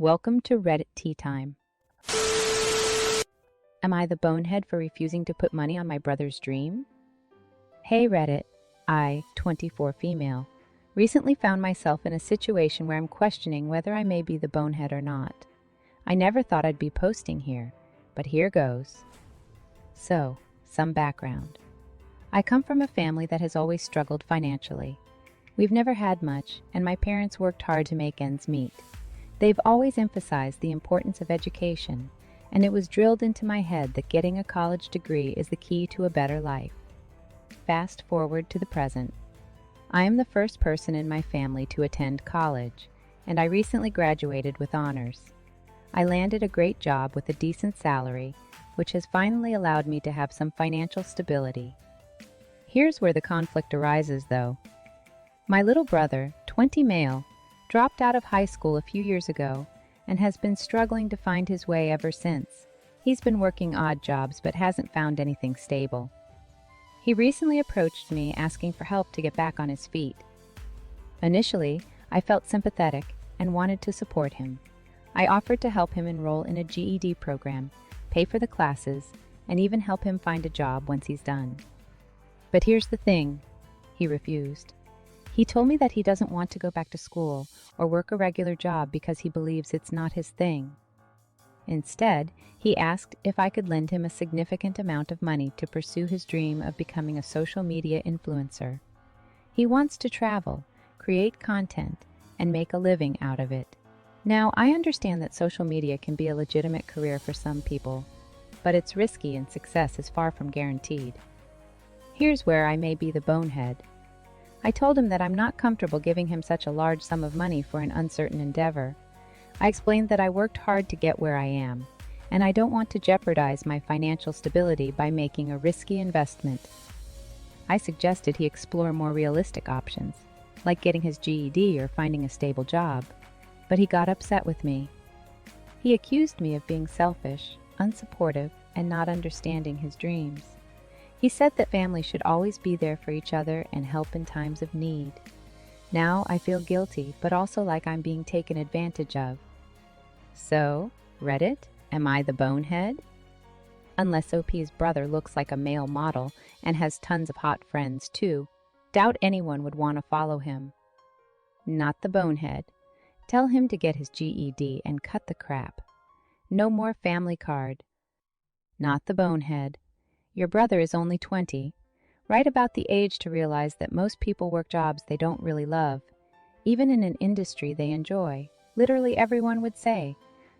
Welcome to Reddit Tea Time. Am I the bonehead for refusing to put money on my brother's dream? Hey Reddit, I, 24 female, recently found myself in a situation where I'm questioning whether I may be the bonehead or not. I never thought I'd be posting here, but here goes. So, some background. I come from a family that has always struggled financially. We've never had much, and my parents worked hard to make ends meet. They've always emphasized the importance of education, and it was drilled into my head that getting a college degree is the key to a better life. Fast forward to the present. I am the first person in my family to attend college, and I recently graduated with honors. I landed a great job with a decent salary, which has finally allowed me to have some financial stability. Here's where the conflict arises, though. My little brother, 20 male, dropped out of high school a few years ago and has been struggling to find his way ever since. He's been working odd jobs but hasn't found anything stable. He recently approached me asking for help to get back on his feet. Initially, I felt sympathetic and wanted to support him. I offered to help him enroll in a GED program, pay for the classes, and even help him find a job once he's done. But here's the thing, he refused. He told me that he doesn't want to go back to school or work a regular job because he believes it's not his thing. Instead, he asked if I could lend him a significant amount of money to pursue his dream of becoming a social media influencer. He wants to travel, create content, and make a living out of it. Now, I understand that social media can be a legitimate career for some people, but it's risky and success is far from guaranteed. Here's where I may be the bonehead. I told him that I'm not comfortable giving him such a large sum of money for an uncertain endeavor. I explained that I worked hard to get where I am, and I don't want to jeopardize my financial stability by making a risky investment. I suggested he explore more realistic options, like getting his GED or finding a stable job, but he got upset with me. He accused me of being selfish, unsupportive, and not understanding his dreams. He said that family should always be there for each other and help in times of need. Now I feel guilty, but also like I'm being taken advantage of. So, Reddit, am I the bonehead? Unless OP's brother looks like a male model and has tons of hot friends too, doubt anyone would want to follow him. Not the bonehead. Tell him to get his GED and cut the crap. No more family card. Not the bonehead. Your brother is only 20, right about the age to realize that most people work jobs they don't really love, even in an industry they enjoy. Literally everyone would say,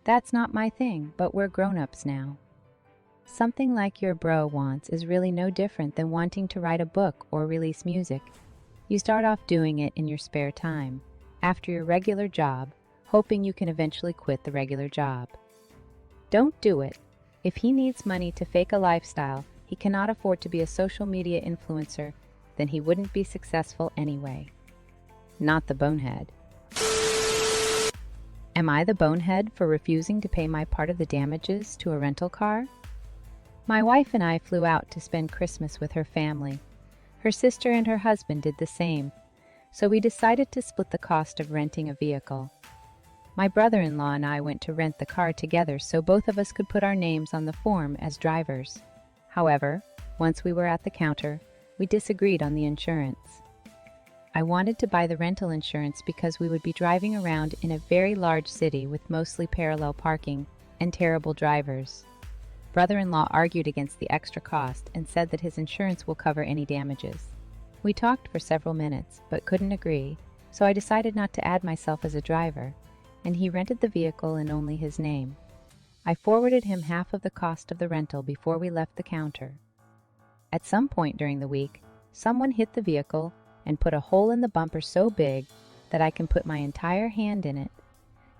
"That's not my thing, but we're grown-ups now." Something like your bro wants is really no different than wanting to write a book or release music. You start off doing it in your spare time, after your regular job, hoping you can eventually quit the regular job. Don't do it. If he needs money to fake a lifestyle he cannot afford to be a social media influencer, then he wouldn't be successful anyway. Not the bonehead. Am I the bonehead for refusing to pay my part of the damages to a rental car? My wife and I flew out to spend Christmas with her family. Her sister and her husband did the same, so we decided to split the cost of renting a vehicle. My brother-in-law and I went to rent the car together so both of us could put our names on the form as drivers. However, once we were at the counter, we disagreed on the insurance. I wanted to buy the rental insurance because we would be driving around in a very large city with mostly parallel parking and terrible drivers. Brother-in-law argued against the extra cost and said that his insurance will cover any damages. We talked for several minutes but couldn't agree, so I decided not to add myself as a driver, and he rented the vehicle in only his name. I forwarded him half of the cost of the rental before we left the counter. At some point during the week, someone hit the vehicle and put a hole in the bumper so big that I can put my entire hand in it.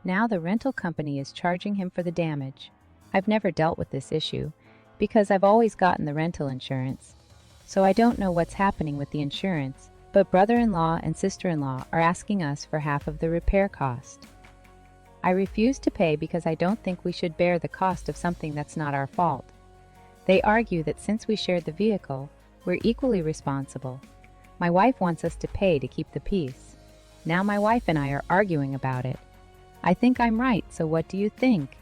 Now the rental company is charging him for the damage. I've never dealt with this issue because I've always gotten the rental insurance, so I don't know what's happening with the insurance, but brother-in-law and sister-in-law are asking us for half of the repair cost. I refuse to pay because I don't think we should bear the cost of something that's not our fault. They argue that since we shared the vehicle, we're equally responsible. My wife wants us to pay to keep the peace. Now my wife and I are arguing about it. I think I'm right, so what do you think?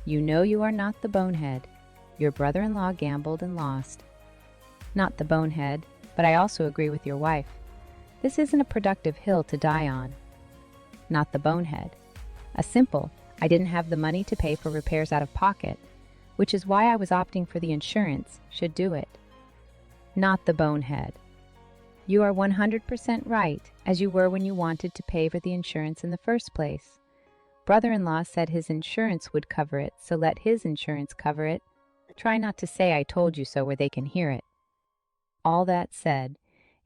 You know you are not the bonehead. Your brother-in-law gambled and lost. Not the bonehead, but I also agree with your wife. This isn't a productive hill to die on. Not the bonehead. A simple, I didn't have the money to pay for repairs out of pocket, which is why I was opting for the insurance, should do it. Not the bonehead. You are 100% right, as you were when you wanted to pay for the insurance in the first place. Brother-in-law said his insurance would cover it, so let his insurance cover it. Try not to say I told you so where they can hear it. All that said,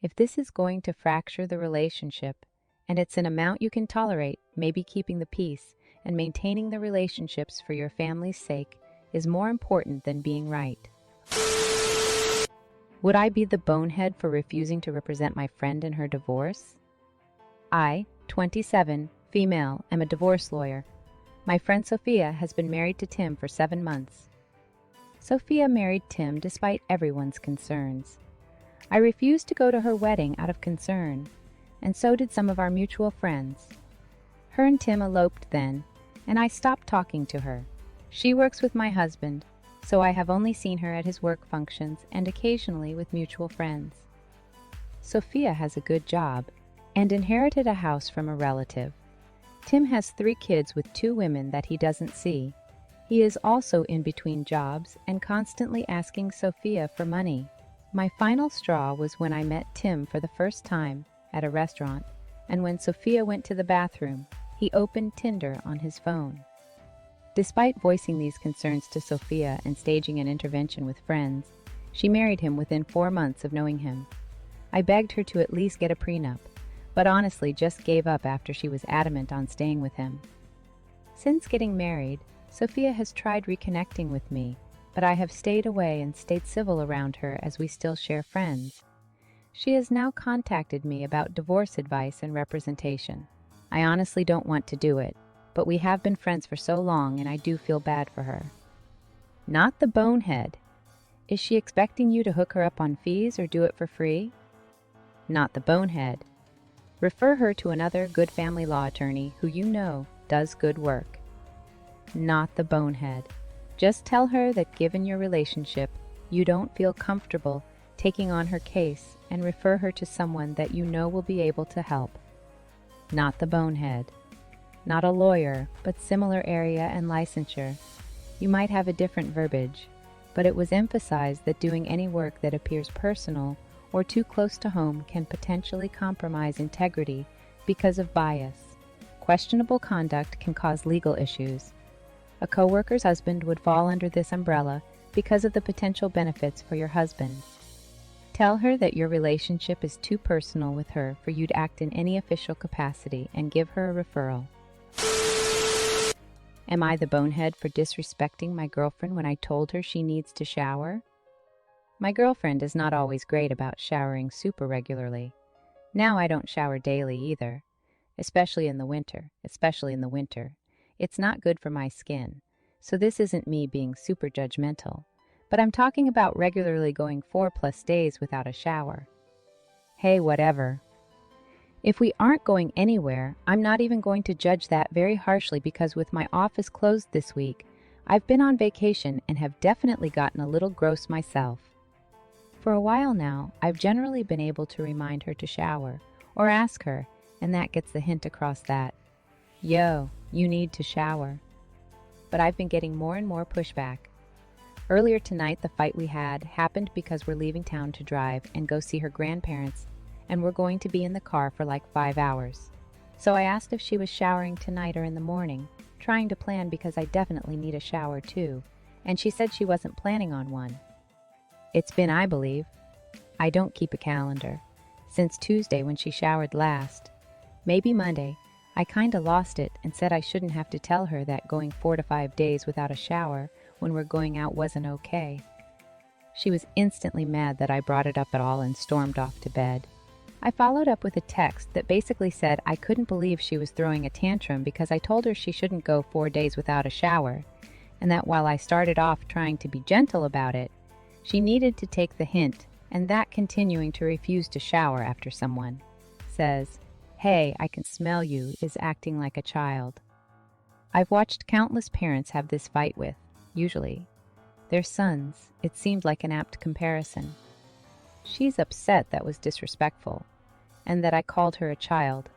if this is going to fracture the relationship, and it's an amount you can tolerate, maybe keeping the peace and maintaining the relationships for your family's sake is more important than being right. Would I be the bonehead for refusing to represent my friend in her divorce? I, 27, female, am a divorce lawyer. My friend Sophia has been married to Tim for 7 months. Sophia married Tim despite everyone's concerns. I refused to go to her wedding out of concern, and so did some of our mutual friends. Her and Tim eloped then, and I stopped talking to her. She works with my husband, so I have only seen her at his work functions and occasionally with mutual friends. Sophia has a good job and inherited a house from a relative. Tim has 3 kids with 2 women that he doesn't see. He is also in between jobs and constantly asking Sophia for money. My final straw was when I met Tim for the first time at a restaurant, and when Sophia went to the bathroom, he opened Tinder on his phone. Despite voicing these concerns to Sophia and staging an intervention with friends, she married him within 4 months of knowing him. I begged her to at least get a prenup, but honestly just gave up after she was adamant on staying with him. Since getting married, Sophia has tried reconnecting with me, but I have stayed away and stayed civil around her as we still share friends. She has now contacted me about divorce advice and representation. I honestly don't want to do it, but we have been friends for so long and I do feel bad for her. Not the bonehead. Is she expecting you to hook her up on fees or do it for free? Not the bonehead. Refer her to another good family law attorney who you know does good work. Not the bonehead. Just tell her that given your relationship, you don't feel comfortable taking on her case and refer her to someone that you know will be able to help. Not the bonehead. Not a lawyer, but similar area and licensure. You might have a different verbiage, but it was emphasized that doing any work that appears personal or too close to home can potentially compromise integrity because of bias. Questionable conduct can cause legal issues. A coworker's husband would fall under this umbrella because of the potential benefits for your husband. Tell her that your relationship is too personal with her for you to act in any official capacity and give her a referral. Am I the bonehead for disrespecting my girlfriend when I told her she needs to shower? My girlfriend is not always great about showering super regularly. Now I don't shower daily either, especially in the winter. It's not good for my skin, so this isn't me being super judgmental, but I'm talking about regularly going 4+ days without a shower. Hey, whatever. If we aren't going anywhere, I'm not even going to judge that very harshly because with my office closed this week, I've been on vacation and have definitely gotten a little gross myself. For a while now, I've generally been able to remind her to shower or ask her, and that gets the hint across that, yo, you need to shower. But I've been getting more and more pushback. Earlier tonight, the fight we had happened because we're leaving town to drive and go see her grandparents, and we're going to be in the car for like 5 hours. So I asked if she was showering tonight or in the morning, trying to plan because I definitely need a shower too, and she said she wasn't planning on one. It's been, I believe, I don't keep a calendar, since Tuesday when she showered last. Maybe Monday. I kinda lost it and said I shouldn't have to tell her that going 4 to 5 days without a shower when we're going out wasn't okay. She was instantly mad that I brought it up at all and stormed off to bed. I followed up with a text that basically said I couldn't believe she was throwing a tantrum because I told her she shouldn't go 4 days without a shower, and that while I started off trying to be gentle about it, she needed to take the hint, and that continuing to refuse to shower after someone says, "Hey, I can smell you," is acting like a child. I've watched countless parents have this fight with, usually, their sons. It seemed like an apt comparison. She's upset that was disrespectful, and that I called her a child.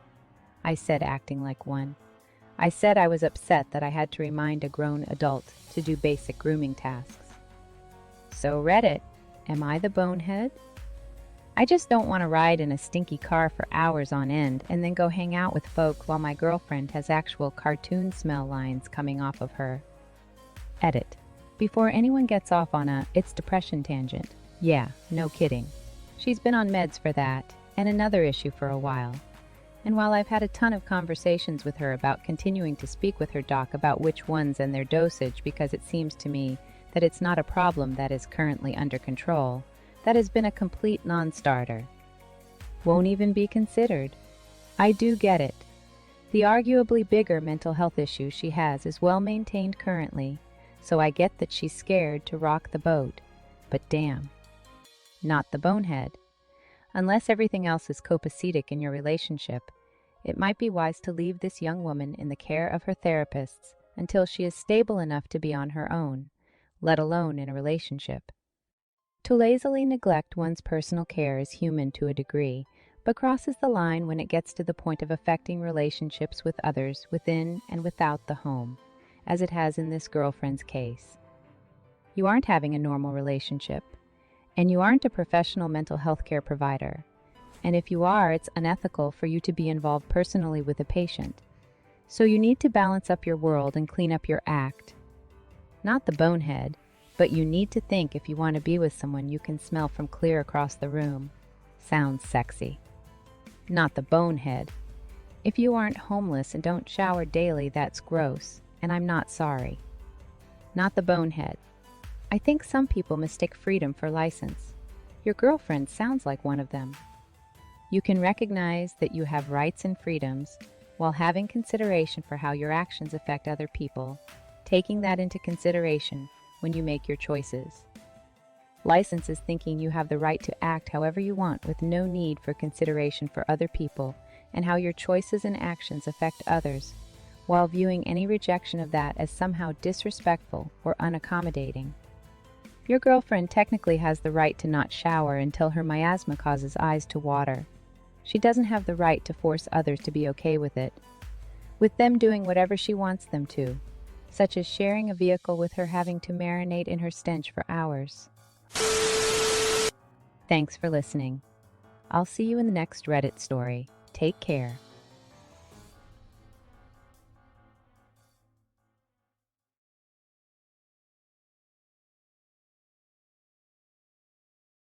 I said, acting like one. I said I was upset that I had to remind a grown adult to do basic grooming tasks. So Reddit, am I the bonehead? I just don't want to ride in a stinky car for hours on end and then go hang out with folk while my girlfriend has actual cartoon smell lines coming off of her. Edit. Before anyone gets off on a "it's depression" tangent. Yeah, no kidding. She's been on meds for that, and another issue for a while. And while I've had a ton of conversations with her about continuing to speak with her doc about which ones and their dosage, because it seems to me that it's not a problem that is currently under control, that has been a complete non-starter. Won't even be considered. I do get it. The arguably bigger mental health issue she has is well maintained currently, so I get that she's scared to rock the boat. But damn. Not the bonehead. Unless everything else is copacetic in your relationship, it might be wise to leave this young woman in the care of her therapists until she is stable enough to be on her own, let alone in a relationship. To lazily neglect one's personal care is human to a degree, but crosses the line when it gets to the point of affecting relationships with others within and without the home, as it has in this girlfriend's case. You aren't having a normal relationship, and you aren't a professional mental health care provider. And if you are, it's unethical for you to be involved personally with a patient. So you need to balance up your world and clean up your act. Not the bonehead, but you need to think if you want to be with someone you can smell from clear across the room. Sounds sexy. Not the bonehead. If you aren't homeless and don't shower daily, that's gross, and I'm not sorry. Not the bonehead. I think some people mistake freedom for license. Your girlfriend sounds like one of them. You can recognize that you have rights and freedoms while having consideration for how your actions affect other people, taking that into consideration when you make your choices. License is thinking you have the right to act however you want with no need for consideration for other people and how your choices and actions affect others, while viewing any rejection of that as somehow disrespectful or unaccommodating. Your girlfriend technically has the right to not shower until her miasma causes eyes to water. She doesn't have the right to force others to be okay with it, with them doing whatever she wants them to, such as sharing a vehicle with her having to marinate in her stench for hours. Thanks for listening. I'll see you in the next Reddit story. Take care.